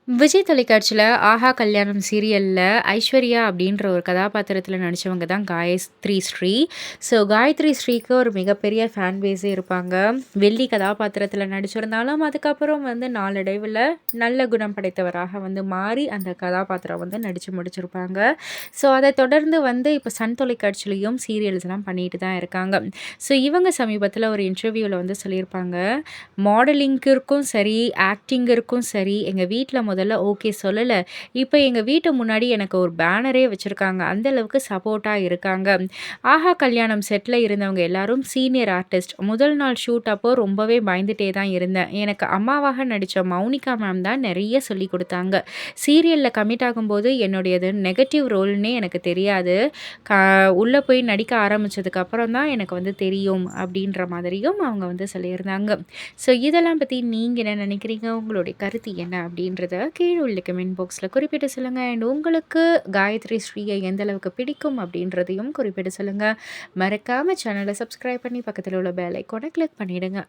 விஜய் தொலைக்காட்சியில ஆஹா கல்யாணம் சீரியல்ல ஐஸ்வர்யா அப்படின்ற ஒரு கதாபாத்திரத்தில நடிச்சவங்க தான் காயத்ரி ஸ்ரீ. ஸோ காயத்ரி ஸ்ரீக்கு ஒரு மிகப்பெரிய ஃபேன் பேஸே இருப்பாங்க. வெள்ளி கதாபாத்திரத்தில நடிச்சிருந்தாலும், அதுக்கப்புறம் வந்து நாளடைவில நல்ல குணம் படைத்தவராக வந்து மாறி அந்த கதாபாத்திரம் வந்து நடிச்சு முடிச்சிருப்பாங்க. ஸோ அத தொடர்ந்து வந்து இப்ப சன் தொலைக்காட்சியிலயும் சீரியல்ஸ்லாம் பண்ணிட்டு தான் இருக்காங்க. ஸோ இவங்க சமீபத்தில ஒரு இன்டர்வியூல வந்து சொல்லியிருப்பாங்க, மாடலிங்கிற்கும் சரி, ஆக்டிங்கிற்கும் சரி, எங்க வீட்ல முதல்ல ஓகே சொல்லல. இப்ப எங்க வீட்டு முன்னாடி எனக்கு ஒரு பேனரே வச்சிருக்காங்க. அந்த அளவுக்கு சப்போர்ட்டா இருக்காங்க. ஆஹா கல்யாணம் செட்ல இருந்தவங்க எல்லாரும் சீனியர் ஆர்டிஸ்ட். முதல் நாள் ஷூட் அப்போ ரொம்பவே பயந்துட்டே தான் இருந்தேன். எனக்கு அம்மாவாக நடிச்ச மௌனிகா மேம் தான் நெறைய சொல்லிக் குடுத்தாங்க. சீரியல்ல கமிட் ஆகும்போது என்னுடையது நெகட்டிவ் ரோல்ன்னே எனக்கு தெரியாது. க உள்ள போய் நடிக்க ஆரம்பிச்சதுக்கு அப்புறம் தான் எனக்கு வந்து தெரியும் அப்படின்ற மாதிரியும் அவங்க வந்து சொல்லியிருந்தாங்க. ஸோ இதெல்லாம் பத்தி நீங்க என்ன நினைக்கிறீங்க? உங்களுடைய கருத்து என்ன? அப்படின்றத கீழ உள்ள கமெண்ட் பாக்ஸ்ல குறிப்பிட்டு சொல்லுங்க. அண்ட் உங்களுக்கு காயத்ரி ஸ்ரீய எந்த அளவுக்கு பிடிக்கும் அப்படின்றதையும் குறிப்பிட்டு சொல்லுங்க. மறக்காம சேனல சப்ஸ்கிரைப் பண்ணி பக்கத்துல உள்ள பெல் ஐகான கிளிக் பண்ணிடுங்க.